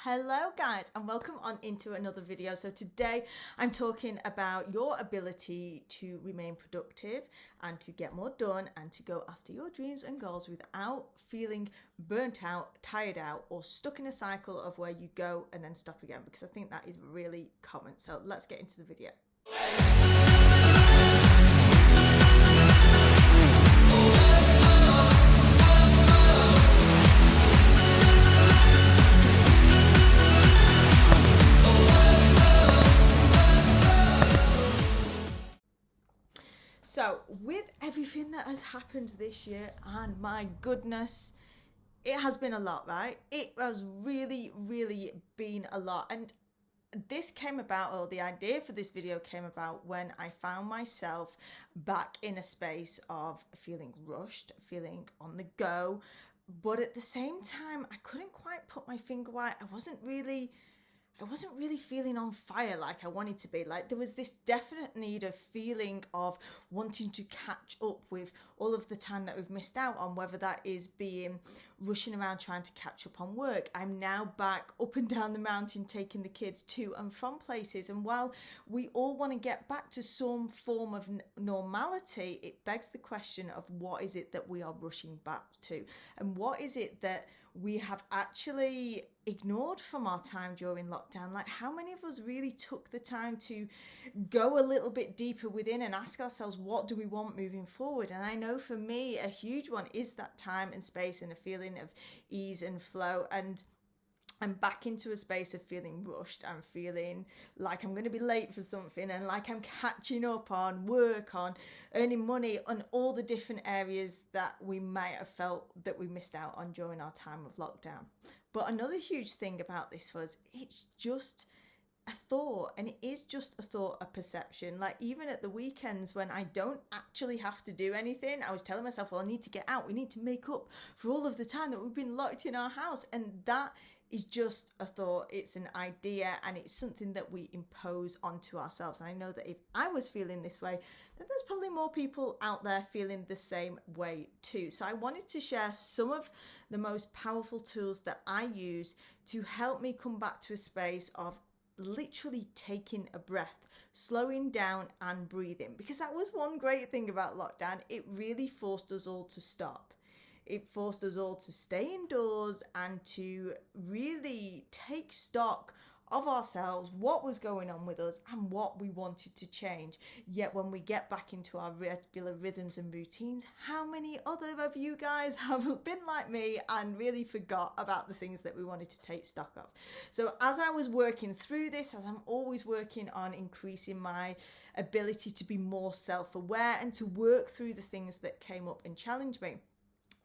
Hello guys, and welcome on into another video. So today I'm talking about your ability to remain productive and to get more done and to go after your dreams and goals without feeling burnt out, tired out, or stuck in a cycle of where you go and then stop again, because I think that is really common. So let's get into the video. So with everything that has happened this year, and my goodness, it has been a lot, right? It has really been a lot. And this came about, or the idea for this video came about, when I found myself back in a space of feeling rushed, feeling on the go, but at the same time I couldn't quite put my finger on it. I wasn't really feeling on fire like I wanted to be. Like, there was this definite need of feeling of wanting to catch up with all of the time that we've missed out on, whether that is being rushing around trying to catch up on work. I'm now back up and down the mountain taking the kids to and from places, and while we all want to get back to some form of normality, it begs the question of what is it that we are rushing back to, and what is it that we have actually ignored from our time during lockdown. Like, how many of us really took the time to go a little bit deeper within and ask ourselves, what do we want moving forward? And I know for me, a huge one is that time and space and a feeling of ease and flow. And I'm back into a space of feeling rushed. I'm feeling like I'm going to be late for something, and like I'm catching up on work, on earning money, on all the different areas that we might have felt that we missed out on during our time of lockdown. But another huge thing about this was, it's just a thought, and it is just a thought, a perception. Like, even at the weekends when I don't actually have to do anything, I was telling myself, well, I need to get out. We need to make up for all of the time that we've been locked in our house. And that is just a thought. It's an idea, and it's something that we impose onto ourselves. And I know that if I was feeling this way, then there's probably more people out there feeling the same way too. So I wanted to share some of the most powerful tools that I use to help me come back to a space of literally taking a breath, slowing down and breathing. Because that was one great thing about lockdown. It really forced us all to stop. It forced us all to stay indoors and to really take stock of ourselves, what was going on with us and what we wanted to change. Yet when we get back into our regular rhythms and routines, how many other of you guys have been like me and really forgot about the things that we wanted to take stock of? So as I was working through this, as I'm always working on increasing my ability to be more self-aware and to work through the things that came up and challenged me,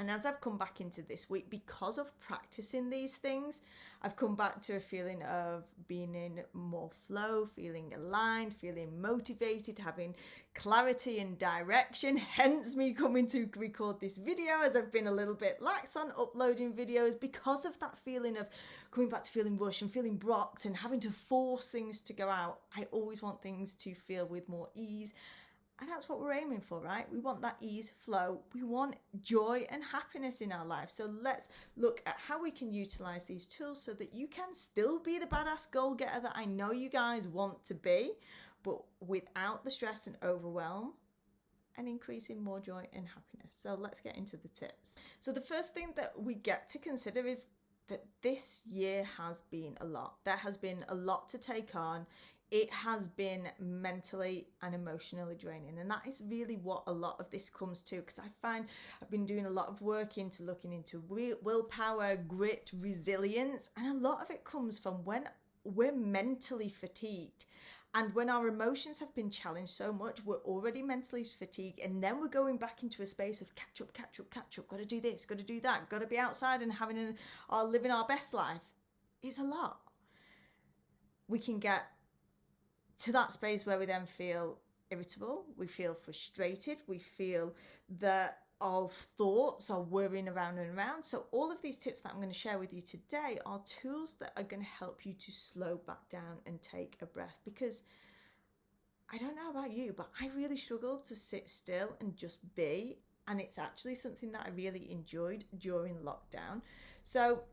and as I've come back into this week, because of practicing these things, I've come back to a feeling of being in more flow, feeling aligned, feeling motivated, having clarity and direction. Hence me coming to record this video, as I've been a little bit lax on uploading videos because of that feeling of coming back to feeling rushed and feeling blocked and having to force things to go out. I always want things to feel with more ease. And that's what we're aiming for, right? We want that ease, flow. We want joy and happiness in our life. So let's look at how we can utilize these tools so that you can still be the badass goal getter that I know you guys want to be, but without the stress and overwhelm, and increasing more joy and happiness. So let's get into the tips. So the first thing that we get to consider is that this year has been a lot. There has been a lot to take on. It has been mentally and emotionally draining, and that is really what a lot of this comes to, because I find I've been doing a lot of work into looking into willpower, grit, resilience, and a lot of it comes from when we're mentally fatigued. And when our emotions have been challenged so much, we're already mentally fatigued, and then we're going back into a space of catch up, got to do this, got to do that, got to be outside and living our best life. It's a lot. We can get to that space where we then feel irritable, we feel frustrated, we feel that our thoughts are whirring around and around. So all of these tips that I'm going to share with you today are tools that are going to help you to slow back down and take a breath, because I don't know about you, but I really struggled to sit still and just be, and it's actually something that I really enjoyed during lockdown. So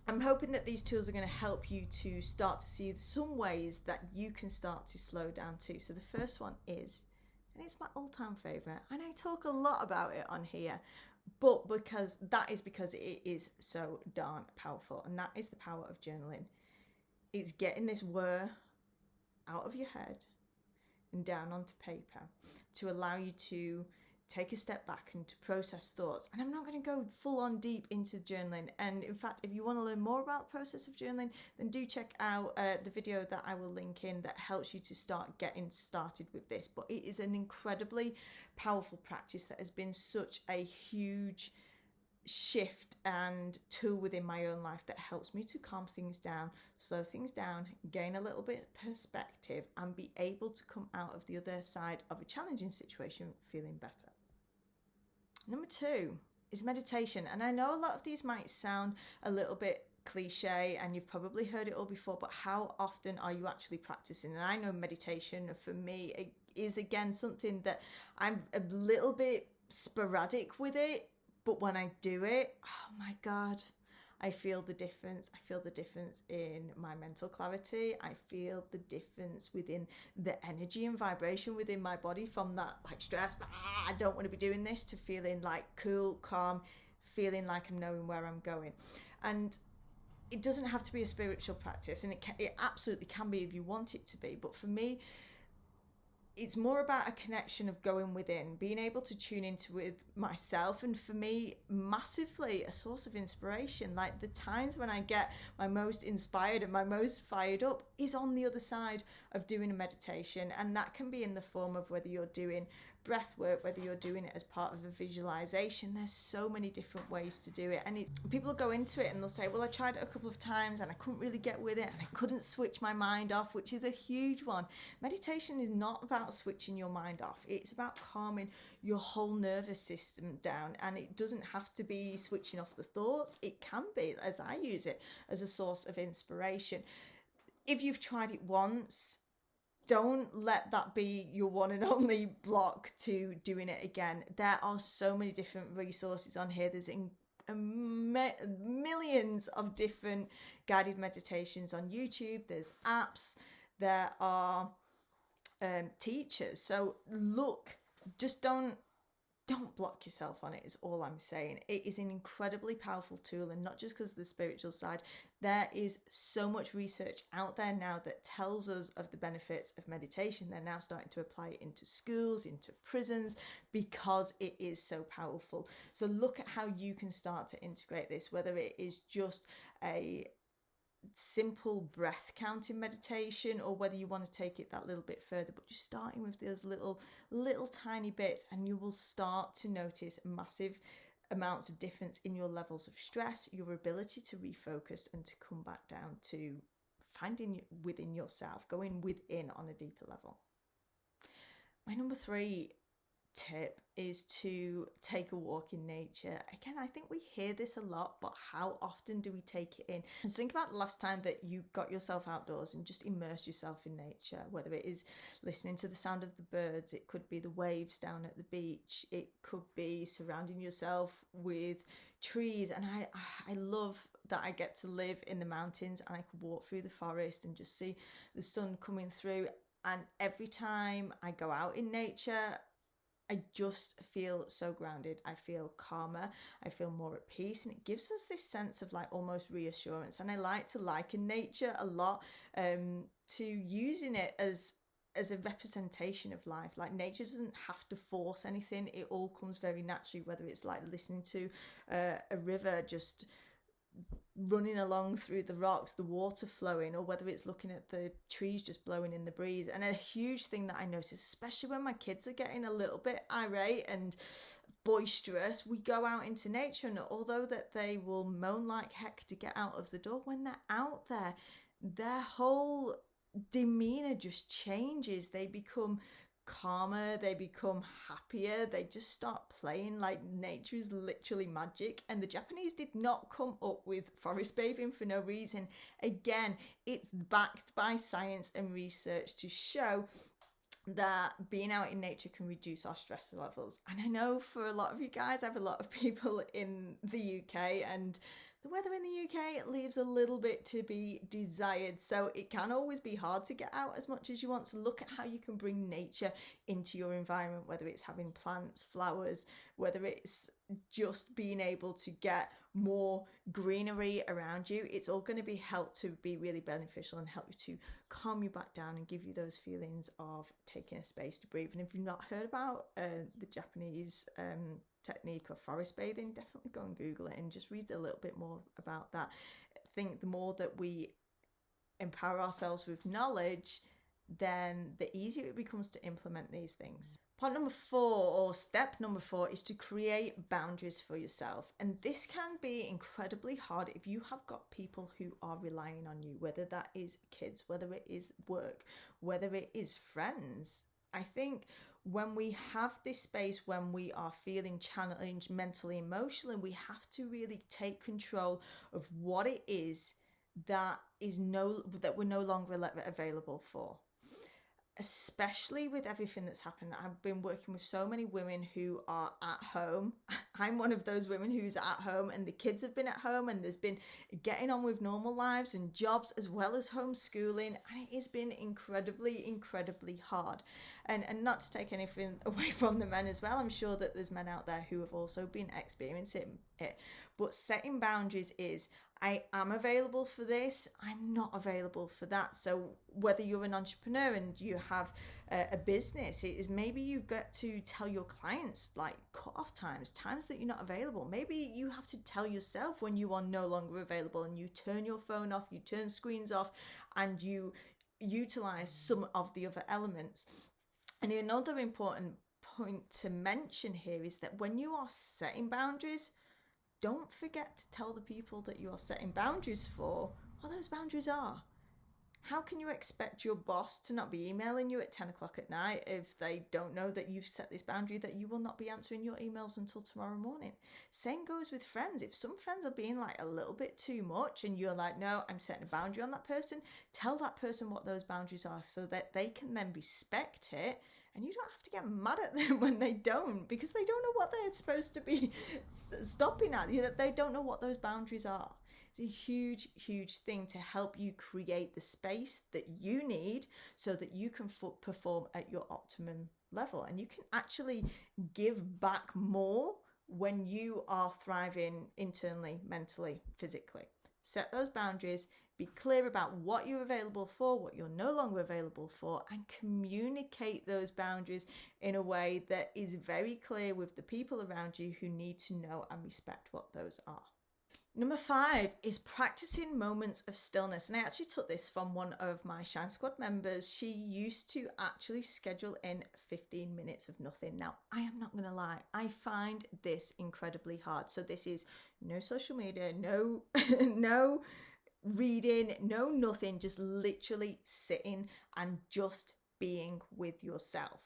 I'm hoping that these tools are going to help you to start to see some ways that you can start to slow down too. So the first one is, and it's my all-time favorite, and I talk a lot about it on here, but because it is so darn powerful, and that is the power of journaling. It's getting this whir out of your head and down onto paper to allow you to take a step back and to process thoughts. And I'm not going to go full on deep into journaling. And in fact, if you want to learn more about the process of journaling, then do check out the video that I will link in that helps you to start getting started with this. But it is an incredibly powerful practice that has been such a huge shift and tool within my own life that helps me to calm things down, slow things down, gain a little bit of perspective, and be able to come out of the other side of a challenging situation feeling better. Number 2 is meditation. And I know a lot of these might sound a little bit cliche and you've probably heard it all before, but how often are you actually practicing? And I know meditation for me is again something that I'm a little bit sporadic with it, but when I do it, oh my God, I feel the difference. I feel the difference in my mental clarity. I feel the difference within the energy and vibration within my body, from that like stress, I don't want to be doing this, to feeling like cool, calm, feeling like I'm knowing where I'm going. And it doesn't have to be a spiritual practice, and it absolutely can be if you want it to be. But for me, it's more about a connection of going within, being able to tune into with myself, and for me, massively a source of inspiration. Like the times when I get my most inspired and my most fired up is on the other side of doing a meditation, and that can be in the form of whether you're doing breath work, whether you're doing it as part of a visualization. There's so many different ways to do it, and people go into it and they'll say, well, I tried it a couple of times and I couldn't really get with it and I couldn't switch my mind off, which is a huge one. Meditation is not about switching your mind off. It's about calming your whole nervous system down, and it doesn't have to be switching off the thoughts. It can be, as I use it, as a source of inspiration. If you've tried it once, don't let that be your one and only block to doing it again. There are so many different resources on here. There's millions of different guided meditations on YouTube. There's apps. There are teachers. So look, just don't block yourself on it, is all I'm saying. It is an incredibly powerful tool, and not just because of the spiritual side. There is so much research out there now that tells us of the benefits of meditation. They're now starting to apply it into schools, into prisons, because it is so powerful. So look at how you can start to integrate this, whether it is just a simple breath counting meditation, or whether you want to take it that little bit further, but just starting with those little tiny bits, and you will start to notice massive amounts of difference in your levels of stress, your ability to refocus and to come back down to finding within yourself, going within on a deeper level. My number 3 tip is to take a walk in nature. Again, I think we hear this a lot, but how often do we take it in? Just think about the last time that you got yourself outdoors and just immersed yourself in nature, whether it is listening to the sound of the birds, it could be the waves down at the beach, it could be surrounding yourself with trees. And I love that I get to live in the mountains, and I could walk through the forest and just see the sun coming through. And every time I go out in nature, I just feel so grounded. I feel calmer. I feel more at peace. And it gives us this sense of like almost reassurance. And I like to liken nature a lot to using it as a representation of life. Like nature doesn't have to force anything. It all comes very naturally, whether it's like listening to a river just running along through the rocks, the water flowing, or whether it's looking at the trees just blowing in the breeze. And a huge thing that I notice, especially when my kids are getting a little bit irate and boisterous, we go out into nature, and although that they will moan like heck to get out of the door, when they're out there, their whole demeanor just changes. They become calmer, they become happier, they just start playing. Like nature is literally magic, and the Japanese did not come up with forest bathing for no reason. Again, it's backed by science and research to show that being out in nature can reduce our stress levels. And I know for a lot of you guys, I have a lot of people in the UK, and The weather in the UK leaves a little bit to be desired, so it can always be hard to get out as much as you want. So look at how you can bring nature into your environment, whether it's having plants, flowers, whether it's just being able to get more greenery around you. It's all going to be help to be really beneficial and help you to calm you back down and give you those feelings of taking a space to breathe. And if you've not heard about the Japanese technique of forest bathing, definitely go and Google it and just read a little bit more about that. I think the more that we empower ourselves with knowledge, then the easier it becomes to implement these things. Point number 4, or step number 4, is to create boundaries for yourself. And this can be incredibly hard if you have got people who are relying on you, whether that is kids, whether it is work, whether it is friends. I think when we have this space, when we are feeling challenged mentally, emotionally, we have to really take control of what it is that we're no longer available for. Especially with everything that's happened. I've been working with so many women who are at home. I'm one of those women who's at home, and the kids have been at home, and there's been getting on with normal lives and jobs as well as homeschooling, and it has been incredibly hard. And not to take anything away from the men as well, I'm sure that there's men out there who have also been experiencing it. But setting boundaries is, I am available for this, I'm not available for that. So whether you're an entrepreneur and you have a business, it is maybe you've got to tell your clients like cut off times that you're not available. Maybe you have to tell yourself when you are no longer available, and you turn your phone off, you turn screens off, and you utilize some of the other elements. And another important point to mention here is that when you are setting boundaries, don't forget to tell the people that you are setting boundaries for what those boundaries are. How can you expect your boss to not be emailing you at 10 o'clock at night if they don't know that you've set this boundary that you will not be answering your emails until tomorrow morning? Same goes with friends. If some friends are being like a little bit too much and you're like, no, I'm setting a boundary on that person, tell that person what those boundaries are so that they can then respect it. And you don't have to get mad at them when they don't, because they don't know what they're supposed to be stopping at. They don't know what those boundaries are. It's a huge thing to help you create the space that you need so that you can perform at your optimum level. And you can actually give back more when you are thriving internally, mentally, physically. Set those boundaries. Be clear about what you're available for, what you're no longer available for, and communicate those boundaries in a way that is very clear with the people around you who need to know and respect what those are. Number 5 is practicing moments of stillness. And I actually took this from one of my Shine Squad members. She used to actually schedule in 15 minutes of nothing. Now, I am not going to lie, I find this incredibly hard. So this is no social media, no reading, no nothing, just literally sitting and just being with yourself,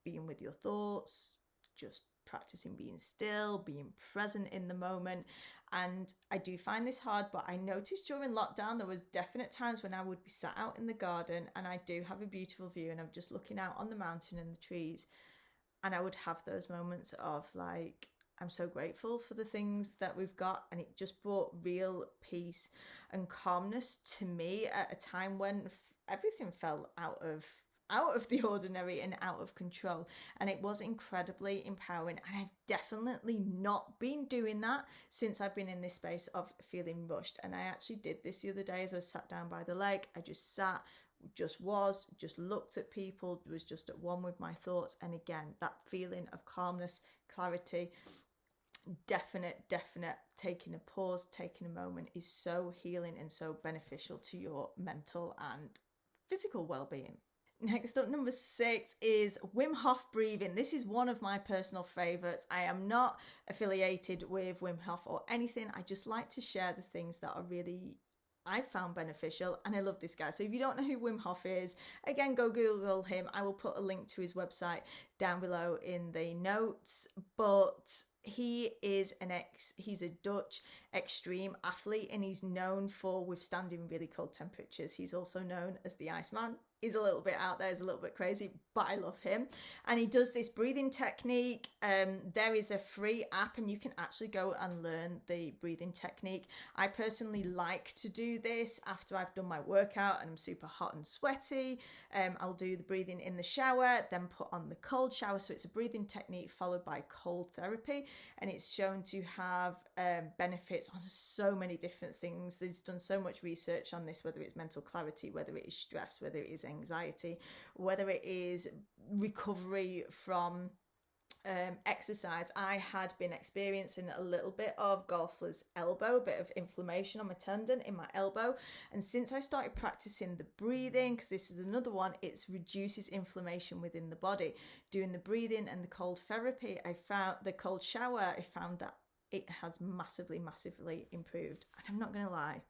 being with your thoughts, just practicing being still, being present in the moment. And I do find this hard, but I noticed during lockdown there was definite times when I would be sat out in the garden, and I do have a beautiful view, and I'm just looking out on the mountain and the trees, and I would have those moments of like, I'm so grateful for the things that we've got. And it just brought real peace and calmness to me at a time when everything felt out of the ordinary and out of control. And it was incredibly empowering. And I've definitely not been doing that since I've been in this space of feeling rushed. And I actually did this the other day as I was sat down by the lake. I just sat, just looked at people, was just at one with my thoughts. And again, that feeling of calmness, clarity, definite taking a pause, taking a moment is so healing and so beneficial to your mental and physical well-being. Next up, number 6 is Wim Hof breathing. This is one of my personal favorites. I am not affiliated with Wim Hof or anything. I just like to share the things that are really I found beneficial, and I love this guy. So if you don't know who Wim Hof is, again, go Google him. I will put a link to his website down below in the notes. But he's a Dutch extreme athlete, and he's known for withstanding really cold temperatures. He's also known as the Iceman. He's a little bit out there, he's a little bit crazy, but I love him. And he does this breathing technique. There is a free app and you can actually go and learn the breathing technique. I personally like to do this after I've done my workout and I'm super hot and sweaty. I'll do the breathing in the shower, then put on the cold shower. So it's a breathing technique followed by cold therapy, and it's shown to have benefits on so many different things. There's done so much research on this, whether it's mental clarity, whether it is stress, whether it is anxiety, whether it is recovery from exercise. I had been experiencing a little bit of golfer's elbow, a bit of inflammation on my tendon in my elbow, and since I started practicing the breathing, because this is another one, it reduces inflammation within the body. Doing the breathing and the cold therapy, I found the cold shower, I found that it has massively improved. And I'm not gonna lie,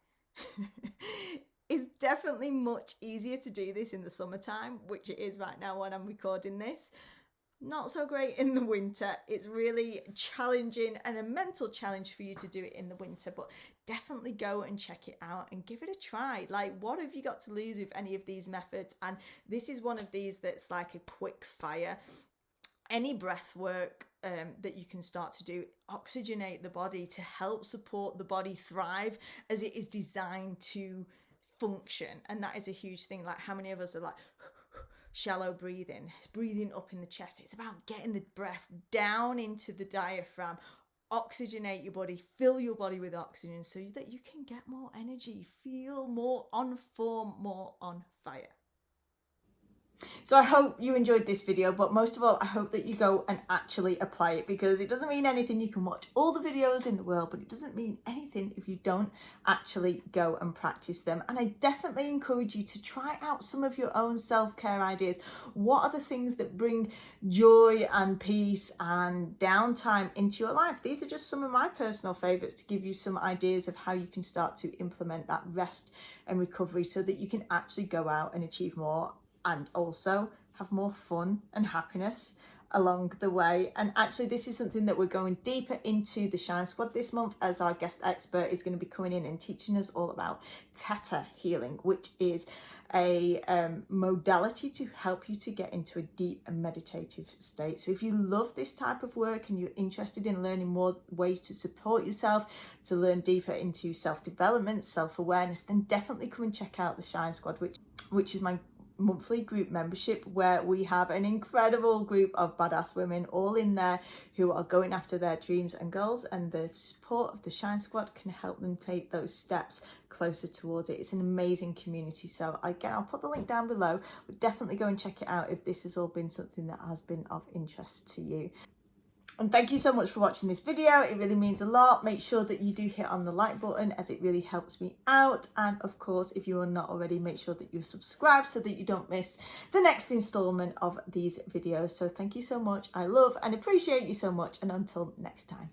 it's definitely much easier to do this in the summertime, which it is right now when I'm recording this. Not so great in the winter. It's really challenging and a mental challenge for you to do it in the winter, but definitely go and check it out and give it a try. Like, what have you got to lose with any of these methods? And this is one of these that's like a quick fire. Any breath work that you can start to do, oxygenate the body to help support the body thrive as it is designed to function. And that is a huge thing. Like, how many of us are like shallow breathing up in the chest? It's about getting the breath down into the diaphragm, oxygenate your body, fill your body with oxygen so that you can get more energy, feel more on form, more on fire. So I hope you enjoyed this video, but most of all, I hope that you go and actually apply it, because it doesn't mean anything. You can watch all the videos in the world, but it doesn't mean anything if you don't actually go and practice them. And I definitely encourage you to try out some of your own self-care ideas. What are the things that bring joy and peace and downtime into your life? These are just some of my personal favorites to give you some ideas of how you can start to implement that rest and recovery so that you can actually go out and achieve more, and also have more fun and happiness along the way. And actually, this is something that we're going deeper into the Shine Squad this month, as our guest expert is going to be coming in and teaching us all about Theta healing, which is a modality to help you to get into a deep and meditative state. So if you love this type of work and you're interested in learning more ways to support yourself, to learn deeper into self-development, self-awareness, then definitely come and check out the Shine Squad, which is my monthly group membership, where we have an incredible group of badass women all in there who are going after their dreams and goals, and the support of the Shine Squad can help them take those steps closer towards it. It's an amazing community. So again, I'll put the link down below, but definitely go and check it out if this has all been something that has been of interest to you. And thank you so much for watching this video. It really means a lot. Make sure that you do hit on the like button, as it really helps me out. And of course, if you are not already, make sure that you subscribe so that you don't miss the next installment of these videos. So thank you so much. I love and appreciate you so much. And until next time.